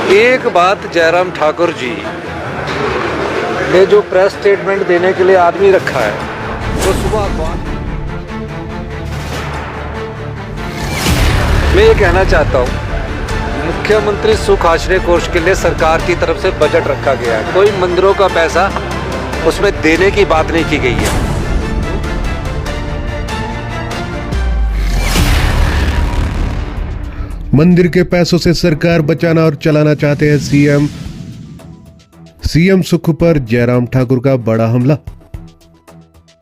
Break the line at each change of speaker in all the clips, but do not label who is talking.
एक बात जयराम ठाकुर जी ने जो प्रेस स्टेटमेंट देने के लिए आदमी रखा है वो सुबह अखबार मैं ये कहना चाहता हूँ, मुख्यमंत्री सुख आश्रय कोष के लिए सरकार की तरफ से बजट रखा गया है। कोई मंदिरों का पैसा उसमें देने की बात नहीं की गई है।
मंदिर के पैसों से सरकार बचाना और चलाना चाहते हैं सीएम सुक्खू पर जयराम ठाकुर का बड़ा हमला।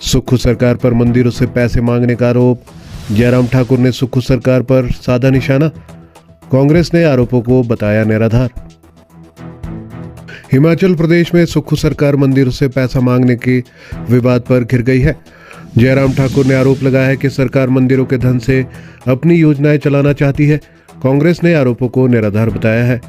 सुक्खू सरकार पर मंदिरों से पैसे मांगने का आरोप। जयराम ठाकुर ने सुक्खू सरकार पर साधा निशाना। कांग्रेस ने आरोपों को बताया निराधार। हिमाचल प्रदेश में सुक्खू सरकार मंदिरों से पैसा मांगने के विवाद पर घिर गई है। जयराम ठाकुर ने आरोप लगाया है कि सरकार मंदिरों के धन से अपनी योजनाएं चलाना चाहती है। कांग्रेस ने आरोपों को निराधार बताया है।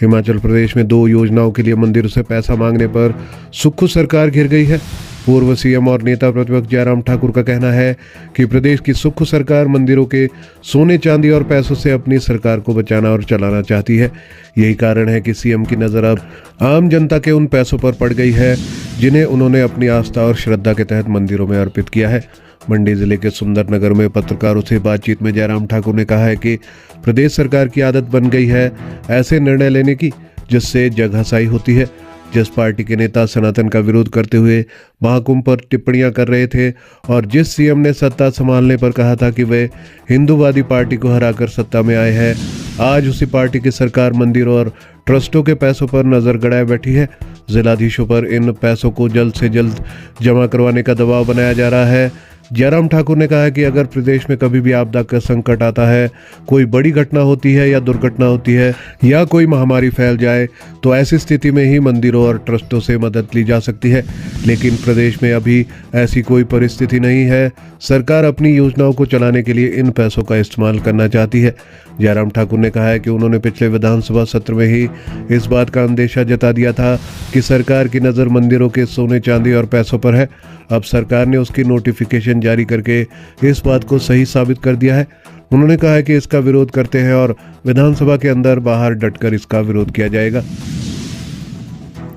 हिमाचल प्रदेश में 2 योजनाओं के लिए मंदिरों से पैसा मांगने पर सुक्खू सरकार घिर गई है। पूर्व सीएम और नेता प्रतिपक्ष जयराम ठाकुर का कहना है कि प्रदेश की सुक्खू सरकार मंदिरों के सोने चांदी और पैसों से अपनी सरकार को बचाना और चलाना चाहती है। यही कारण है कि सीएम की नजर अब आम जनता के उन पैसों पर पड़ गई है जिन्हें उन्होंने अपनी आस्था और श्रद्धा के तहत मंदिरों में अर्पित किया है। मंडी जिले के सुंदरनगर में पत्रकारों से बातचीत में जयराम ठाकुर ने कहा है कि प्रदेश सरकार की आदत बन गई है ऐसे निर्णय लेने की जिससे जगहसाई होती है। जिस पार्टी के नेता सनातन का विरोध करते हुए महाकुंभ पर टिप्पणियां कर रहे थे और जिस सीएम ने सत्ता संभालने पर कहा था कि वे हिंदूवादी पार्टी को हराकर सत्ता में आए हैं, आज उसी पार्टी की सरकार मंदिरों और ट्रस्टों के पैसों पर नजर गड़ाए बैठी है। जिलाधीशों पर इन पैसों को जल्द से जल्द जमा करवाने का दबाव बनाया जा रहा है। जयराम ठाकुर ने कहा कि अगर प्रदेश में कभी भी आपदा का संकट आता है, कोई बड़ी घटना होती है या दुर्घटना होती है या कोई महामारी फैल जाए तो ऐसी स्थिति में ही मंदिरों और ट्रस्टों से मदद ली जा सकती है, लेकिन प्रदेश में अभी ऐसी कोई परिस्थिति नहीं है। सरकार अपनी योजनाओं को चलाने के लिए इन पैसों का इस्तेमाल करना चाहती है। जयराम ठाकुर ने कहा है कि उन्होंने पिछले विधानसभा सत्र में ही इस बात का अंदेशा जता दिया था कि सरकार की नज़र मंदिरों के सोने चांदी और पैसों पर है। अब सरकार ने उसकी नोटिफिकेशन जारी करके इस बात को सही साबित कर दिया है। उन्होंने कहा है कि इसका विरोध करते हैं और विधानसभा के अंदर बाहर डटकर इसका विरोध किया जाएगा।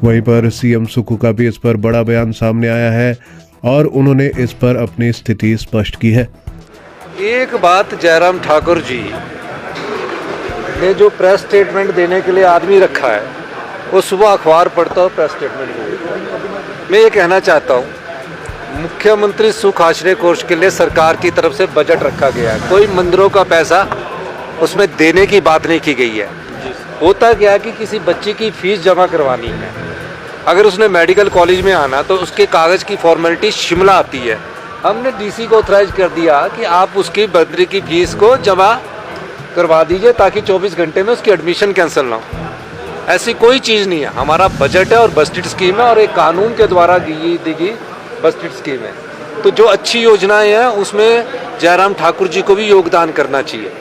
वहीं पर सीएम सुक्खू का भी इस पर बड़ा बयान सामने आया है और उन्होंने इस पर अपनी स्थिति स्पष्ट की है।
एक बात जयराम ठाकुर जी ने जो प्रेस स्टेटमेंट देने के लिए आदमी रखा है वो सुबह अखबार पढ़ता हो प्रेस स्टेटमेंट देता है। मैं ये कहना चाहता हूँ, मुख्यमंत्री सुख आश्रय कोष के लिए सरकार की तरफ से बजट रखा गया है। कोई मंदिरों का पैसा उसमें देने की बात नहीं की गई है। होता क्या है कि किसी बच्चे की फीस जमा करवानी है, अगर उसने मेडिकल कॉलेज में आना तो उसके कागज़ की फॉर्मेलिटी शिमला आती है। हमने डीसी को ऑथराइज कर दिया कि आप उसकी मंदिर की फीस को जमा करवा दीजिए ताकि 24 घंटे में उसकी एडमिशन कैंसिल ना हो। ऐसी कोई चीज़ नहीं है। हमारा बजट है और बजटेड स्कीम है और एक कानून के द्वारा दी गई बजटेड स्कीम है। तो जो अच्छी योजनाएं हैं उसमें जयराम ठाकुर जी को भी योगदान करना चाहिए।